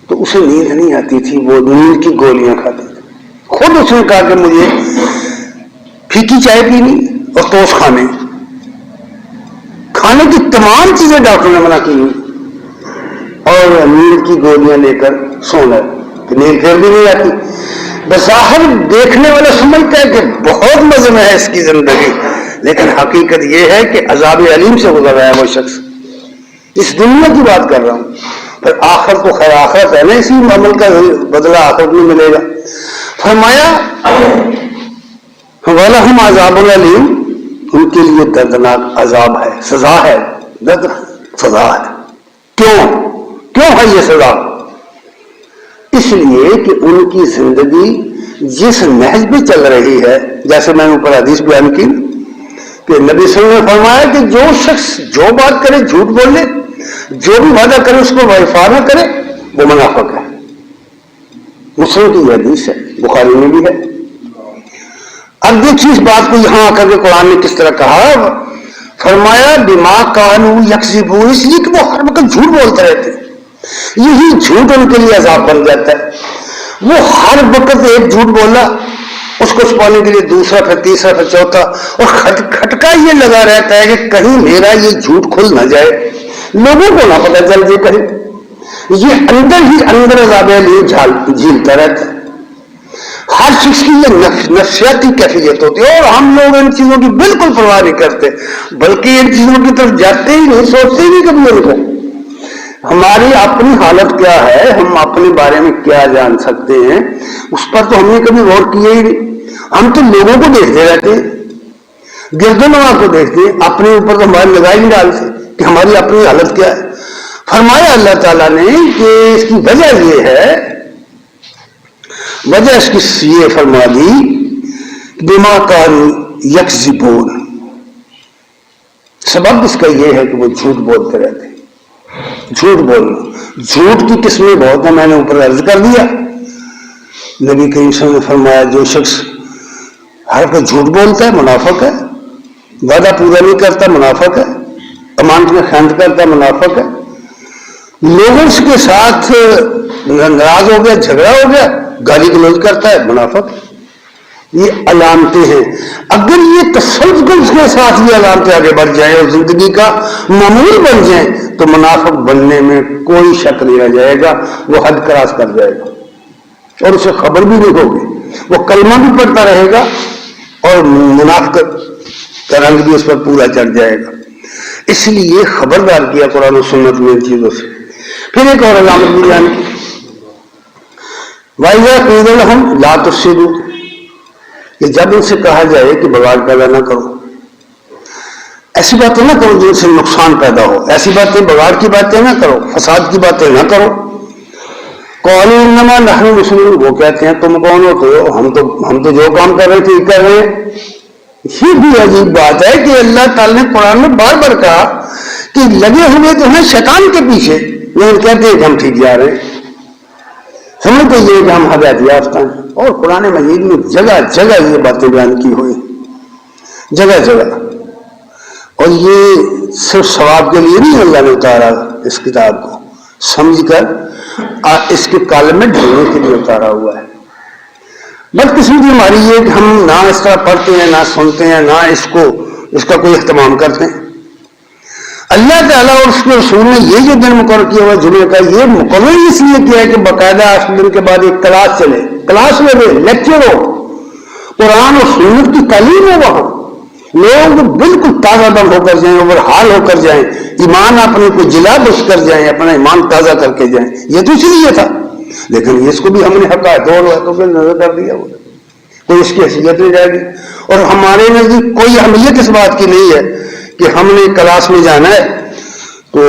Speaker 2: تو اسے نیند نہیں آتی تھی، وہ نیند کی گولیاں کھاتا تھا۔ خود اس نے کہا کہ مجھے پھیکی چائے پینی اور ٹوسٹ کھانے کی تمام چیزیں ڈاکٹر نے منع کی اور نیند کی گولیاں لے کر سونا، کہ نیند پھر بھی نہیں آتی۔ بظاہر دیکھنے والا سمجھتا ہے کہ بہت مزے میں ہے اس کی زندگی، لیکن حقیقت یہ ہے کہ عذاب علیم سے گزر رہا ہے وہ شخص۔ اس دنیا کی بات کر رہا ہوں، پھر آخر تو خیر آخرت ہے نا، اسی عمل کا بدلہ آخرت میں ملے گا۔ فرمایا وَلَهُمْ عَذَابٌ عَلِيمٌ، ان کے لیے دردناک عذاب ہے، سزا ہے، سزا ہے۔ کیوں ہے یہ سزا؟ اس لیے کہ ان کی زندگی جس نہج پہ چل رہی ہے، جیسے میں نے اوپر حدیث بیان کی کہ نبی صلی اللہ علیہ وسلم نے فرمایا کہ جو شخص جو بات کرے جھوٹ بول لے، جو بھی وعدہ کرے اس کو وفا نہ کرے، وہ منافق ہے۔ مسلم کی یہ حدیث ہے، بخاری میں بھی ہے۔ اب دیکھیے اس بات کو یہاں آ کر کے قرآن نے کس طرح کہا، فرمایا بما کانوا یکذبون، اس لیے کہ وہ ہر وقت جھوٹ بولتے رہتے، یہی جھوٹ ان کے لیے عذاب بن جاتا ہے۔ وہ ہر وقت ایک جھوٹ بولا، اس کو چھپانے کے لیے دوسرا، پھر تیسرا، پھر چوتھا، اور کھٹکا یہ لگا رہتا ہے کہ کہیں میرا یہ جھوٹ کھل نہ جائے، لوگوں کو نہ پتہ چل جائے کہیں۔ یہ اندر ہی اندر عذاب علیہ جھیلتا رہتا ہے۔ ہر شخص کی یہ نفسیاتی کیفیت ہوتی ہے، اور ہم لوگ ان چیزوں کی بالکل پرواہ نہیں کرتے، بلکہ ان چیزوں کی طرف جاتے ہی نہیں، سوچتے ہی نہیں کبھی ان کو۔ ہماری اپنی حالت کیا ہے، ہم اپنے بارے میں کیا جان سکتے ہیں، اس پر تو ہم نے کبھی غور کیا ہی نہیں۔ ہم تو لوگوں کو دیکھتے رہتے ہیں، گرد و نواح کو دیکھتے ہیں، اپنے اوپر تو ہماری نگاہ نہیں ڈالتے کہ ہماری اپنی حالت کیا ہے۔ فرمایا اللہ تعالیٰ نے کہ اس کی وجہ یہ ہے، وجہ اس کی یہ فرما دی بما کانوا یکذبون، سبب اس کا یہ ہے کہ وہ جھوٹ بولتے رہتے ہیں۔ جھوٹ بولنا، جھوٹ کی قسمیں بہت ہیں، میں نے اوپر عرض کر دیا۔ نبی کریم صلی اللہ علیہ وسلم نے فرمایا جو شخص ہر وقت جھوٹ بولتا ہے منافق ہے، وعدہ پورا نہیں کرتا منافق ہے، امانت میں خیانت کرتا ہے منافق ہے، لوگوں کے ساتھ ناراض ہو گیا، جھگڑا ہو گیا، گالی گلوچ کرتا ہے، منافق ہے۔ یہ علامتیں ہیں، اگر یہ تسلسل کے ساتھ یہ علامتیں آگے بڑھ جائیں اور زندگی کا معمول بن جائیں تو منافق بننے میں کوئی شک نہیں رہ جائے گا، وہ حد کراس کر جائے گا اور اسے خبر بھی نہیں ہوگی، وہ کلمہ بھی پڑھتا رہے گا اور منافقت کا رنگ بھی اس پر پورا چڑھ جائے گا۔ اس لیے خبردار کیا قرآن و سنت میں ان چیزوں سے۔ پھر ایک اور علامت بھی جان کی، وَإِذَا قِيلَ لَهُمْ لَا تُفْسِدُوا، کہ جب ان سے کہا جائے کہ بگاڑ پیدا نہ کرو، ایسی باتیں نہ کرو جن سے نقصان پیدا ہو، ایسی باتیں، بگاڑ کی باتیں نہ کرو، فساد کی باتیں نہ کرو۔ قَالُوا إِنَّمَا نَحْنُ مُسْلِمُونَ، وہ کہتے ہیں تم کون ہوتے ہو، ہم تو جو کام کر رہے تھے یہ کر رہے ہیں۔ یہ بھی عجیب بات ہے کہ اللہ تعالیٰ نے قرآن میں بار بار کہا کہ لگے ہوئے تو ہیں شیطان کے پیچھے، لیکن کہتے ہیں کہ ہم ٹھیک جا رہے ہیں، سمجھتے یہ کہ ہم ہدایت یافتہ ہیں۔ اور قرآن مجید میں جگہ جگہ یہ باتیں بیان کی ہوئی، جگہ جگہ، اور یہ صرف ثواب کے لیے نہیں اللہ نے اتارا، اس کتاب کو سمجھ کر اس کے کالم میں ڈھالنے کے لیے اتارا ہوا ہے۔ بدقسمتی ہماری یہ کہ ہم نہ اس طرح پڑھتے ہیں، نہ سنتے ہیں، نہ اس کا کوئی اہتمام کرتے ہیں۔ اللہ تعالیٰ اور اس کے رسول نے یہ جو دن مقرر کیا ہوا جمعے کا، یہ مقرر اس لیے کیا ہے کہ باقاعدہ 8 دن کے بعد ایک کلاس چلے، کلاس لگے، لیکچر ہو، قرآن اور سنت کی تعلیم ہو، وہاں لوگ بالکل تازہ دم ہو کر جائیں، اوورحال ہو کر جائیں، ایمان اپنے کو جلا بخش کر جائیں، اپنا ایمان تازہ کر کے جائیں۔ یہ تو اس لیے تھا، لیکن اس کو بھی ہم نے حقائق اور باتوں پہ نظر کر دیا، کوئی اس کی حیثیت نہیں جائے گی۔ اور ہمارے نزدیک کوئی اہمیت اس بات کی نہیں ہے کہ ہم نے کلاس میں جانا ہے تو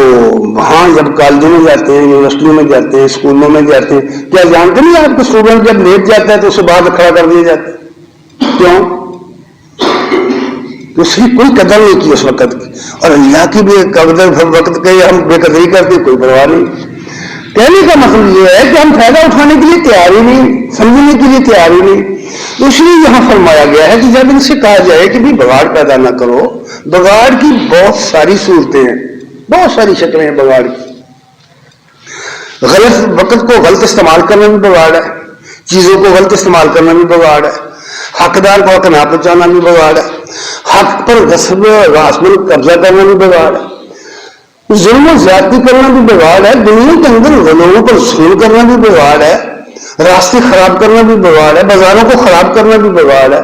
Speaker 2: وہاں جب کالجوں میں جاتے ہیں، یونیورسٹیوں میں جاتے ہیں، اسکولوں میں جاتے ہیں، کیا جانتے نہیں آپ کے اسٹوڈنٹ جب لیٹ جاتا ہے تو اسے باہر کھڑا کر دیا جاتا ہے؟ کیوں؟ اس کی کوئی قدر نہیں کی اس وقت کی، اور اللہ کی بھی قدر وقت کے ہم بے قدری کرتے، کوئی پرواہ نہیں۔ کہنے کا مطلب یہ ہے کہ ہم فائدہ اٹھانے کے لیے تیار ہی نہیں، سمجھنے کے لیے تیار ہی نہیں. تو اس لیے یہاں فرمایا گیا ہے کہ جب ان سے کہا جائے کہ بھی بگاڑ پیدا نہ کرو، بگاڑ کی بہت ساری صورتیں ہیں، بہت ساری شکلیں ہیں بگاڑ کی. غلط وقت کو غلط استعمال کرنا بھی بگاڑ ہے، چیزوں کو غلط استعمال کرنا بھی بگاڑ ہے، حقدار کو حق نہ پہنچانا بھی بگاڑ ہے، حق پر غصب قبضہ کرنا بھی بگاڑ ہے، ظلم و زیادتی کرنا بھی بگاڑ ہے، دنیا کے اندر لوگوں پر ظلم کرنا بھی بگاڑ ہے، راستے خراب کرنا بھی بگاڑ ہے، بازاروں کو خراب کرنا بھی بگاڑ ہے.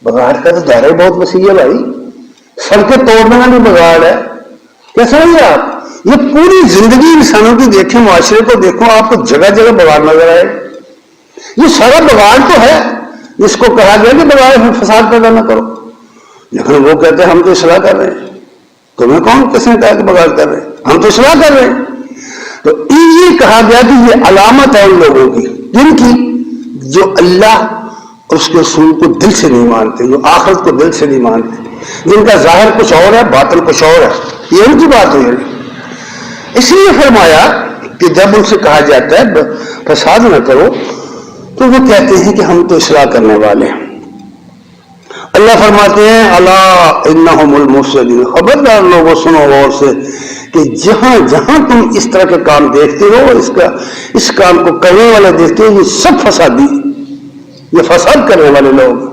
Speaker 2: بگاڑ کا تو دائرہ بہت وسیع ہے بھائی. سڑکیں توڑ دینا بھی بگاڑ ہے. کیا سمجھے آپ؟ یہ پوری زندگی انسانوں کی دیکھیں، معاشرے کو دیکھو، آپ کو جگہ جگہ بگاڑ نظر آئے. یہ سارا بگاڑ تو ہے جس کو کہا گیا کہ بگاڑ فساد پیدا نہ کرو، لیکن وہ کہتے ہیں ہم تو اصلاح کر رہے ہیں. تمہیں کون کس نے کہا کہ بگاڑ کر رہے ہیں؟ ہم تو اصلاح کر رہے ہیں. تو یہ کہا گیا کہ یہ علامت ہے ان لوگوں کی، جن کی جو اللہ اور اس کے رسول کو دل سے نہیں مانتے، جو آخرت کو دل سے نہیں مانتے، جن کا ظاہر کچھ اور ہے، باطن کچھ اور ہے. یہ ان کی بات ہوئی. اس لیے فرمایا کہ جب ان سے کہا جاتا ہے فساد نہ کرو تو وہ کہتے ہیں کہ ہم تو اصلاح کرنے والے ہیں. اللہ فرماتے ہیں الا انہم المفسدون، خبردار لوگوں سنو غور سے کہ جہاں جہاں تم اس طرح کے کام دیکھتے ہو، اس کام کو کرنے والے دیکھتے ہو، یہ سب فسادی، یہ فساد کرنے والے لوگ،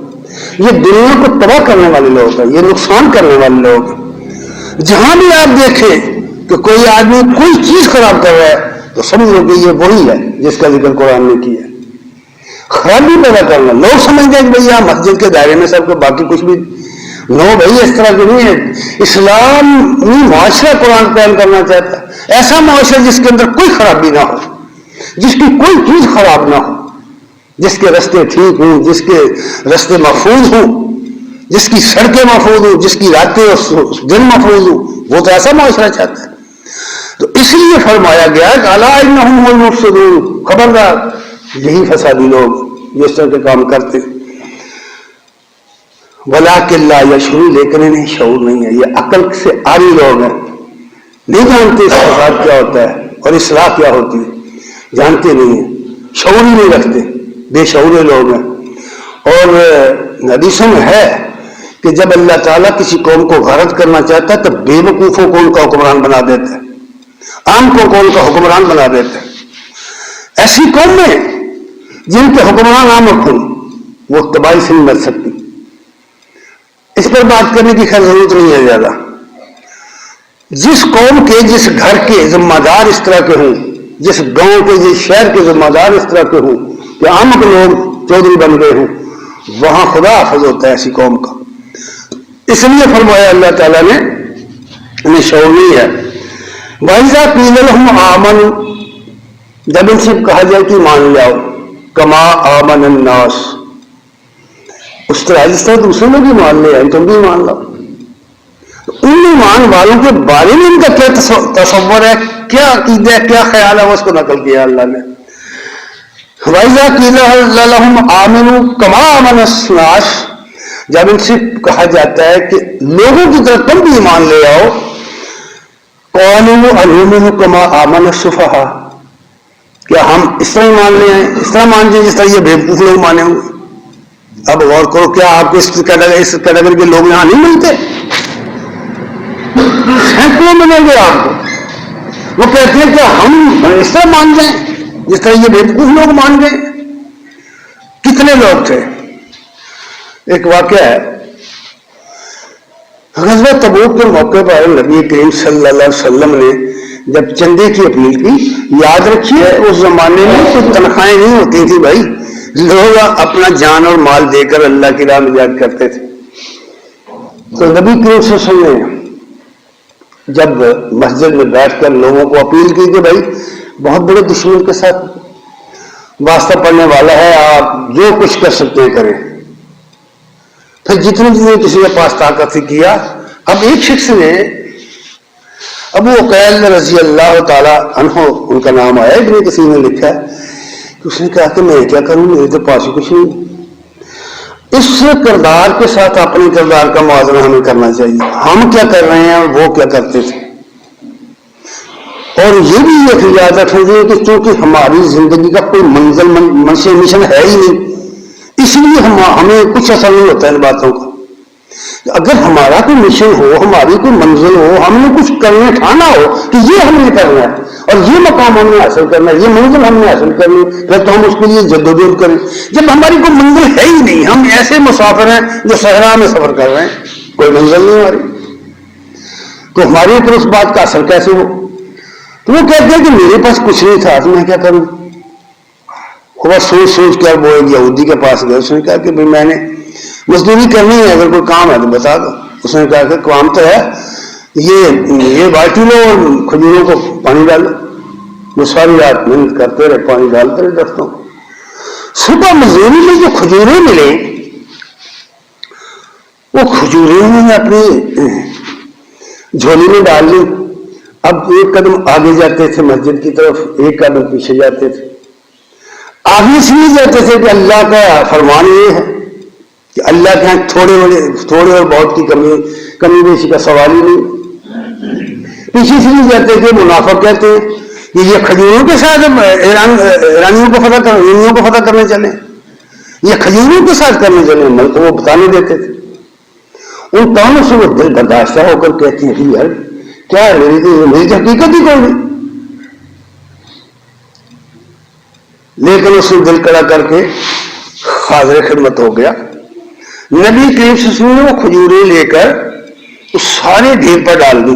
Speaker 2: یہ دنیا کو تباہ کرنے والے لوگ ہیں، یہ نقصان کرنے والے لوگ ہیں. جہاں بھی آپ دیکھیں کہ کوئی آدمی کوئی چیز خراب کر رہا ہے تو سمجھ لو کہ یہ وہی ہے جس کا ذکر قرآن نے کیا. خرابی پیدا کرنا، لوگ سمجھتے ہیں کہ بھائی آپ مسجد کے دائرے میں سب کو، باقی کچھ بھی نو بھائی اس طرح کی نہیں ہے. اسلامی معاشرہ قرآن قائم کرنا چاہتا ہے، ایسا معاشرہ جس کے اندر کوئی خرابی نہ ہو، جس کی کوئی چیز خراب نہ ہو، جس کے راستے ٹھیک ہوں، جس کے راستے محفوظ ہوں، جس کی سڑکیں محفوظ ہوں، جس کی راتیں اور دن محفوظ ہوں. وہ تو ایسا معاشرہ چاہتا ہے. تو اس لیے فرمایا گیا کہ الا انہم المفسدون، خبردار یہی فسادی لوگ جو اس طرح کے کام کرتے. ولکن لا یشعرون، لیکن انہیں شعور نہیں ہے. یہ عقل سے عاری لوگ ہیں، نہیں جانتے اس فساد کیا ہوتا ہے اور اصلاح کیا ہوتی ہے، جانتے نہیں ہیں، شعور ہی نہیں رکھتے، بے شعور لوگ ہیں. اور حدیثوں میں ہے کہ جب اللہ تعالیٰ کسی قوم کو غارت کرنا چاہتا ہے تو بے وقوفوں کو ان کا حکمران بنا دیتا ہے، عام کو ان کا حکمران بنا دیتا ہے. ایسی قوم میں جن کے حکمران عام ہوں وہ تباہی سے نہیں بچ سکتی. اس پر بات کرنے کی خیر ضرورت نہیں ہے زیادہ. جس قوم کے، جس گھر کے ذمہ دار اس طرح کے ہوں، جس گاؤں کے، جس شہر کے ذمہ دار اس طرح کے ہوں کہ عام لوگ چودھری بن گئے ہوں، وہاں خدا حافظ ہوتا ہے ایسی قوم کا. اس لیے فرمایا اللہ تعالیٰ نے انہیں شعور نہیں ہے. وَإِذَا قِيلَ لَهُمْ آمَنُوا، جب ان سے کہا جائے کہ مان جاؤ، کما آمن الناس، اس طرح جس طرح دوسرے لوگ بھی مان لے آئے تم بھی مان لو. ان ایمان والوں کے بارے میں ان کا کیا تصور ہے، کیا عقیدہ ہے، کیا خیال ہے، وہ اس کو نقل کیا اللہ نے. وَإِذَا قِيلَ لَهُمْ آمِنُوا كَمَا آمَنَ النَّاسُ، جب ان سے کہا جاتا ہے کہ لوگوں کی طرح تم بھی ایمان لے آؤ، قَالُوا أَنُؤْمِنُ كَمَا آمَنَ السُّفَهَاءُ، کیا ہم اس طرح ایمان لے آئیں، اس طرح مان جائیں جس طرح یہ بیوقوف لوگ مانے ہوں گے. اب غور کرو، کیا آپ کو اس کیٹیگری کے لوگ یہاں نہیں ملتے؟ سینکڑوں ملیں گے آپ کو. وہ کہتے ہیں کہ ہم اس طرح مان جائیں جس طرح یہ بیوقوف لوگ مان گئے. کتنے لوگ تھے؟ ایک واقعہ ہے، غزوہ تبوک کے موقع پر نبی کریم صلی اللہ علیہ وسلم نے جب چندے کی اپیل کی، یاد رکھیے اس زمانے میں کوئی تنخواہیں نہیں ہوتی تھی بھائی، لوگ اپنا جان اور مال دے کر اللہ کی راہ میں یاد کرتے تھے. تو نبی کریم صلی اللہ علیہ وسلم نے جب مسجد میں بیٹھ کر لوگوں کو اپیل کی کہ بھائی بہت بڑے دشمن کے ساتھ واسطہ پڑنے والا ہے، آپ جو کچھ کر سکتے ہیں کریں. پھر جتنے کسی کے پاس طاقت سے کیا. اب ایک شخص نے، ابو عقیل رضی اللہ تعالی عنہ ان کا نام آیا، ابن کثیر نے لکھا ہے کہ اس نے کہا کہ میں کیا کروں، میرے تو پاس ہی کچھ نہیں. اس کردار کے ساتھ اپنے کردار کا موازنہ ہمیں کرنا چاہیے. ہم کیا کر رہے ہیں اور وہ کیا کرتے تھے. اور یہ بھی ایک یاد رکھنا چاہیے کہ چونکہ ہماری زندگی کا کوئی منزل منشی مشن ہے ہی نہیں، اس لیے ہمیں کچھ اثر نہیں ہوتا ان باتوں کا. اگر ہمارا کوئی مشن ہو، ہماری کوئی منزل ہو، ہم نے کچھ کرنے ٹھانا ہو کہ یہ ہم نے کرنا ہے اور یہ مقام ہم نے حاصل کرنا ہے، یہ منزل ہم نے حاصل کرنی، پھر تو ہم اس کے لیے جدوجہد کریں. جب ہماری کوئی منزل ہے ہی نہیں، ہم ایسے مسافر ہیں جو صحرا میں سفر کر رہے ہیں، کوئی منزل نہیں ہماری، تو ہمارے اوپر اس بات کا اثر کیسے ہو؟ تو وہ کہتے ہیں کہ میرے پاس کچھ نہیں تھا تو میں کیا کروں. وہ سوچ سوچ کر وہ ایک یہودی کے پاس گئے. اس نے کہا کہ بھائی میں نے مزدوری کرنی ہے، اگر کوئی کام ہے تو بتا دو. اس نے کہا کہ کام تو ہے، یہ بالٹی لو اور کھجوروں کو پانی ڈالو. وہ ساری رات محنت کرتے رہے، پانی ڈالتے رہے درختوں کو. صبح مزدوری میں جو کھجوریں ملے، وہ کھجوریں میں اپنی جھولی میں ڈال لی. اب ایک قدم آگے جاتے تھے مسجد کی طرف، ایک قدم پیچھے جاتے تھے. آگے اس لیے جاتے تھے کہ اللہ کا فرمان یہ ہے کہ اللہ کے یہاں تھوڑے اور بہت کی کمی بیشی کا سوال ہی نہیں. پیچھے اس لیے جاتے تھے، منافق کہتے ہیں کہ یہ کھجوروں کے ساتھ ایرانیوں کو فتح کرنے چلے، یہ کھجوروں کے ساتھ کرنے چلے، تو وہ بتانے دیتے تھے. ان دونوں سے وہ دل برداشتہ ہو کر کہتے ہیں کہ یار کیا ہے، میری حقیقت ہی کوئی نہیں. لیکن اس نے دل کڑا کر کے حاضر خدمت ہو گیا. نبی کریم صلی اللہ علیہ وسلم نے وہ کھجوریں لے کر اس سارے ڈھیر پر ڈال دی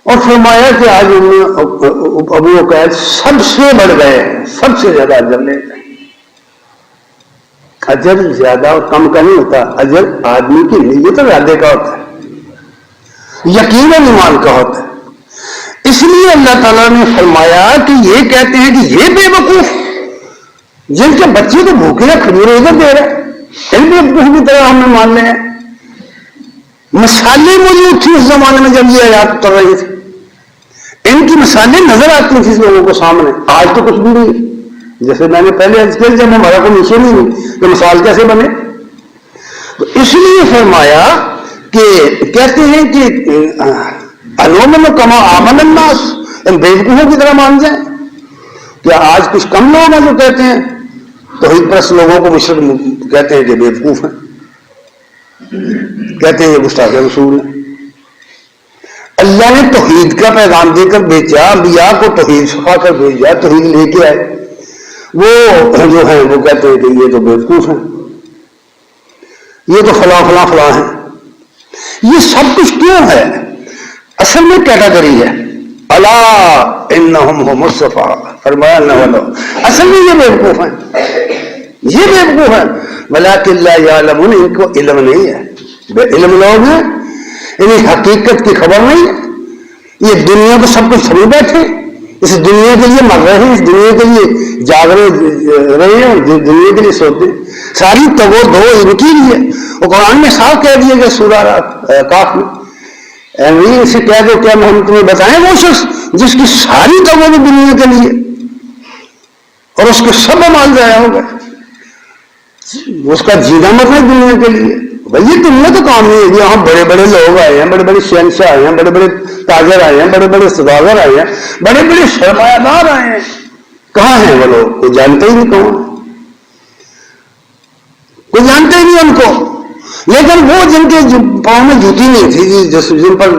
Speaker 2: اور فرمایا کہ آج ابو عقیل سب سے بڑھ گئے ہیں، سب سے زیادہ اجر لے گئے. اجر زیادہ اور کم کا نہیں ہوتا، اجر آدمی کی نیت اور ارادے کا ہوتا ہے، یقین اور ایمان کا ہوتا ہے. اس لیے اللہ تعالیٰ نے فرمایا کہ یہ کہتے ہیں کہ یہ بے وقوف جن کے بچے تو بھوکے ہیں کھجوریں ادھر دے رہے، ان بے وقوف کی طرح ہمیں مان لیں. مثالیں موجود تھیں اس زمانے میں جب یہ آیات اتر رہی تھی، ان کی مثالیں نظر آتی تھیں لوگوں کو سامنے. آج تو کچھ بھی نہیں. جیسے میں نے پہلے عرض کیا، جب ہمارا کوئی مشن ہی نہیں تو مثال کیسے بنے. تو اس لیے فرمایا کہ کہتے ہیں کہ انومن کما آمن الناس، ان بیوقوفوں کی طرح مان جائیں. کیا آج کچھ کم لوگ ہیں جو کہتے ہیں توحید پرست لوگوں کو مشرک کہتے ہیں کہ بیوقوف ہیں، کہتے ہیں یہ گستاخ رسول ہیں. اللہ نے توحید کا پیغام دے کر بھیجا، انبیاء کو توحید سکھا کر بھیجا، توحید لے کے آئے. وہ جو ہیں وہ کہتے ہیں کہ یہ تو بیوقوف ہیں، یہ تو فلاں فلاں فلاں ہیں. یہ سب کچھ کیوں ہے؟ اصل میں کیٹاگری ہے. الا انہم هم الصفا، فرمایا نہ والو، اصل میں یہ بیوقوف ہیں، یہ بیوقوف ہیں. ولکن لا یعلمون، ان کو علم نہیں ہے. بے علم لوگ ہیں، انہیں حقیقت کی خبر نہیں ہے. یہ دنیا کو سب کچھ سمجھ بیٹھے، اس دنیا کے لیے مر رہے ہیں، اس دنیا کے لیے جاگ رہے ہیں، دنیا کے لیے سوتے ہیں. ساری تگو دو ان کی لیے. اور قرآن میں صاف کہہ دیا کہ سورہ کاف میں اسے کہہ دو کیا ہم تمہیں بتائیں وہ شخص جس کی ساری تگو دو دنیا کے لیے اور اس کے سب مال ضائع ہو گئے، اس کا جینا مرنا دنیا کے لیے. بھائی یہ دنیا تو کام نہیں ہے. یہاں بڑے بڑے لوگ آئے ہیں، بڑے بڑے شہنشاہ آئے ہیں، بڑے بڑے تاجر آئے ہیں، بڑے بڑے سوداگر آئے ہیں، بڑے بڑے سرمایہ دار آئے ہیں. کہاں ہیں وہ لوگ؟ کوئی جانتے ہی نہیں کون، کوئی جانتے ہی نہیں ان کو. لیکن وہ جن کے پاؤں میں جوتی نہیں تھی، جن پر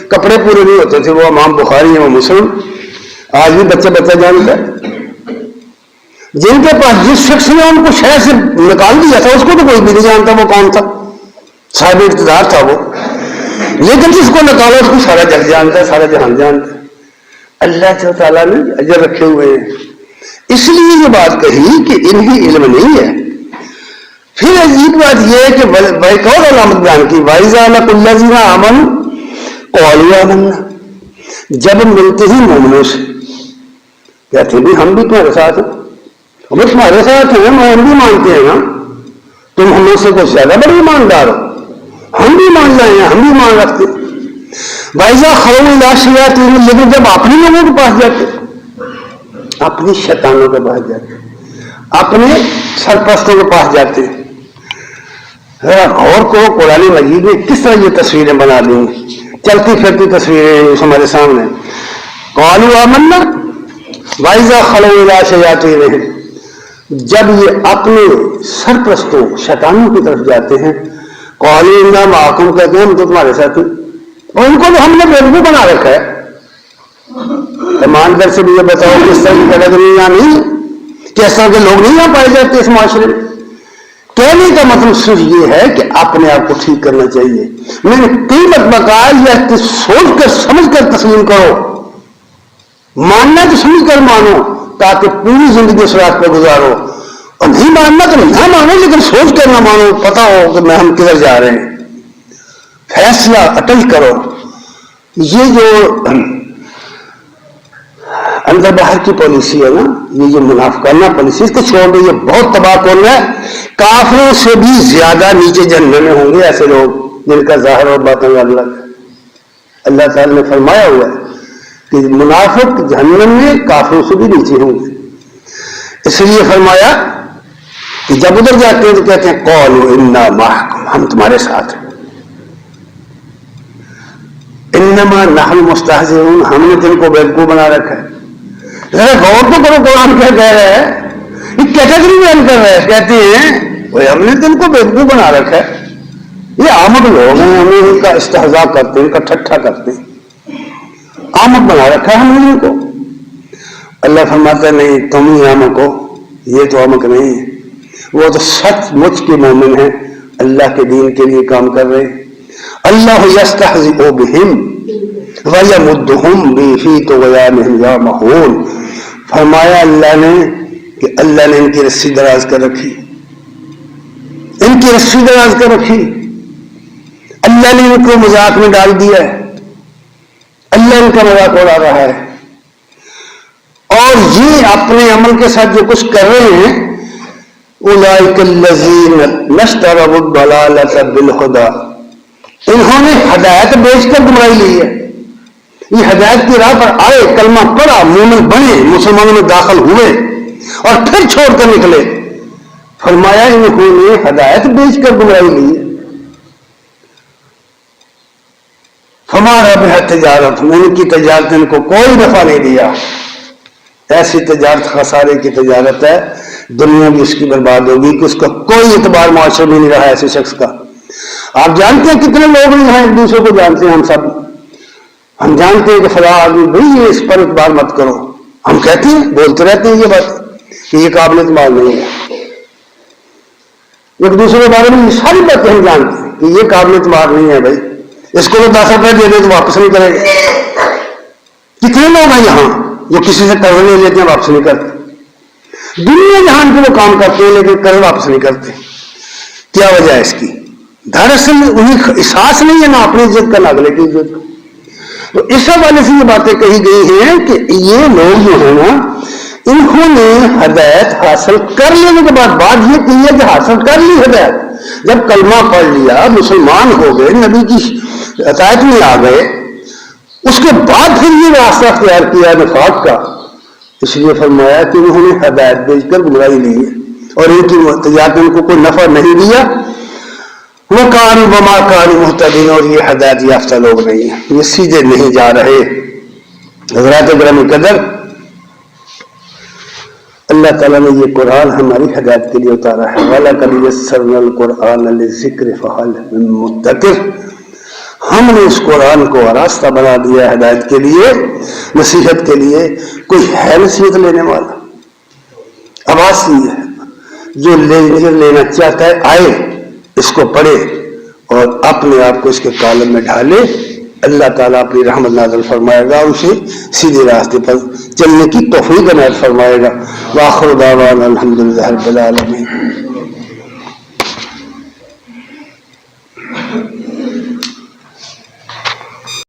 Speaker 2: کپڑے پورے نہیں ہوتے تھے، وہ امام بخاری ہیں، وہ مسلم، آج بھی بچہ بچہ جانتا ہے. جن کے پاس جس شخص نے ان کو شہر سے نکال دیا تھا اس کو تو کوئی بھی نہیں جانتا وہ کون تھا، صاحب اقتدار تھا وہ. لیکن جس کو نکالا اس کو سارا جگ جانتا ہے، سارا جہان جانتا ہے. اللہ تعالیٰ نے اجر رکھے ہوئے ہیں. اس لیے یہ بات کہی کہ انہیں علم نہیں ہے. پھر عجیب بات یہ ہے کہ ایک اور علامت بیان کی، وَإِذَا لَقُوا الَّذِينَ آمَنُوا قَالُوا آمَنَّا، جب ملتے ہی مومنوں سے کہتے ہیں ہم بھی تمہارے ساتھ ہیں، ہم تمہارے ساتھ ہیں، ہم بھی مانتے ہیں نا، تم ہم سے کچھ زیادہ بڑے ایماندار ہو، ہم بھی مان رہے ہیں، ہم بھی مان رکھتے ہیں. وَإِذَا خَلَوْا إِلَىٰ شَيَاطِينِهِمْ، لیکن جب اپنے لوگوں کے پاس جاتے، اپنی شیطانوں کے پاس جاتے، اپنے سرپرستوں کے پاس جاتے. اور کو قرآن مجید میں کس طرح یہ تصویریں بنا دیں، چلتی پھرتی تصویریں ہمارے سامنے. قالوا آمنا وَإِذَا خَلَوْا إِلَىٰ شَيَاطِينِهِمْ، جب یہ اپنے سرپرستوں شیطانوں کی طرف جاتے ہیں، قَالُوا إِنَّا مَعَكُمْ، کہتے ہیں ہم تو تمہارے ساتھ ہیں، اور ان کو تو ہم نے بیوقوف بنا رکھا ہے۔ ایماندار سے بھی یہ بتاؤ کہ اس طرح کی کیٹیگری یہاں نہیں، کہ اس طرح کے لوگ نہیں یہاں پائے جاتے اس معاشرے میں۔ کہنے کا مطلب صرف یہ ہے کہ اپنے آپ کو ٹھیک کرنا چاہیے۔ میں نے کئی مرتبہ کہا یہ سوچ کر سمجھ کر تسلیم کرو، ماننا تو سمجھ کر مانو تاکہ پوری زندگی اس رات پہ گزارو، اور نہیں ماننا تو نہ مانو لیکن سوچ کر نہ مانو، پتا ہو کہ ہم کدھر جا رہے ہیں۔ فیصلہ اٹل کرو۔ یہ جو اندر باہر کی پالیسی ہے نا، یہ جو منافقانہ پالیسی، اس کو چھوڑ دو، یہ بہت تباہ کن ہے۔ کافروں سے بھی زیادہ نیچے جہنم میں ہوں گے ایسے لوگ جن کا ظاہر اور باطن الگ ہے۔ اللہ تعالیٰ نے فرمایا ہوا ہے کہ منافق جہنم میں کافروں سے بھی نیچے ہوں گے۔ اس لیے فرمایا کہ جب ادھر جاتے ہیں تو کہتے ہیں قالوا انا معکم، ہم تمہارے ساتھ ہیں۔ انما نحن مستہزئون، ہم نے تم کو بیوقوف بنا رکھا ہے۔ ذرا غور تو کرو قرآن کیا کہہ رہا ہے، یہ کیٹیگری بیان کر رہا ہے۔ کہتے ہیں وہ ہم نے تم کو بیوقوف بنا رکھا ہے۔ یہ آمد لوگ ہیں، ہمیں ان کا استہزاء کرتے ہیں، ان کا ٹھٹھا کرتے ہیں، آمد بنا رکھا ہے ہم نے ان کو۔ اللہ فرماتا ہے نہیں، تم ہی آمد ہو، یہ تو آمد نہیں ہے، وہ تو سچ مچ کے مومن ہیں، اللہ کے دین کے لیے کام کر رہے ہیں۔ اللہ یستہزئ بہم وَيَمُدُّهُمْ فِي طُغْیَانِهِمْ یَعْمَہُونَ، فرمایا اللہ نے کہ اللہ نے ان کی رسی دراز کر رکھی، ان کی رسی دراز کر رکھی، اللہ نے ان کو مذاق میں ڈال دیا ہے، اللہ ان کا مذاق اڑا رہا ہے، اور یہ اپنے عمل کے ساتھ جو کچھ کر رہے ہیں، اولئک الذین اشتروا الضلالۃ بالہدی، انہوں نے ہدایت بیچ کر گمراہی لی ہے۔ یہ ہدایت کی راہ پر آئے، کلمہ پڑھا، مومن بنے، مسلمانوں میں داخل ہوئے اور پھر چھوڑ کر نکلے، فرمایا انہوں نے ہدایت بیچ کر گمراہی لی ہے۔ فما ربحت تجارتہم، ان کی تجارت ان کو کوئی نفع نہیں دیا۔ ایسی تجارت خسارے کی تجارت ہے، دنیا بھی اس کی برباد ہوگی کہ اس کا کوئی اعتبار معاشرے میں نہیں رہا ایسے شخص کا۔ آپ جانتے ہیں کتنے لوگ نہیں ہیں، ایک دوسرے کو جانتے ہیں، ہم سب ہم جانتے ہیں کہ فلاں آدمی بھائی اس پر اعتبار مت کرو، ہم کہتے ہیں، بولتے رہتے ہیں یہ بات کہ یہ قابل اعتبار نہیں ہے۔ ایک دوسرے کے بارے میں یہ ساری باتیں ہم جانتے ہیں کہ یہ قابل اعتبار نہیں ہے، بھائی اس کو تو 10 روپئے دے دے تو واپس نہیں کرے گا۔ کتنے لوگ ہیں یہاں جو کسی سے قرض لے لیتے ہیں واپس نہیں کرتے، دنیا جہان کے وہ کام کرتے ہیں لیکن قرض واپس نہیں کرتے۔ کیا وجہ ہے اس کی؟ دراصل انہیں احساس نہیں ہے نہ اپنی عزت کا نہ اگلے کی عزت کا۔ تو اس حوالے سے یہ باتیں کہی گئی ہیں کہ یہ لوگ جو ہیں نا، انہوں نے ہدایت حاصل کر لینے کے بعد بات یہ کہی ہے کہ حاصل کر لی ہدایت، جب کلمہ پڑھ لیا، مسلمان ہو گئے، نبی کی اطاعت میں آ گئے، اس کے بعد پھر یہ راستہ اختیار کیا نفاق کا۔ اس لیے فرمایا کہ انہوں نے ہدایت بیچ کر گمراہی لی ہے اور ان کی تجارت ان کو کوئی نفع نہیں دیا۔ وَكَانُوا وَمَا كَانُوا مُهْتَدِينَ، اور یہ ہدایت یافتہ لوگ نہیں ہیں، یہ سیدھے نہیں جا رہے۔ حضرات گرامی قدر، اللہ تعالیٰ نے یہ قرآن ہماری ہدایت کے لیے اتارا ہے۔ وَلَقَدْ يَسَّرْنَا الْقُرْآنَ لِلذِّكْرِ فَهَلْ مِن مُّدَّكِرٍ، ہم نے اس قرآن کو راستہ بنا دیا ہے ہدایت کے لیے، نصیحت کے لیے، کوئی ہے نصیحت لینے والا؟ آواز یہ ہے، جو لینا چاہتا ہے آئے، اس کو پڑھے اور اپنے آپ کو اس کے کالم میں ڈھالے، اللہ تعالیٰ اپنی رحمت نازل فرمائے گا، اسے سیدھے راستے پر چلنے کی توفیق عنایت فرمائے گا۔ وآخر دعوانا الحمدللہ رب العالمین۔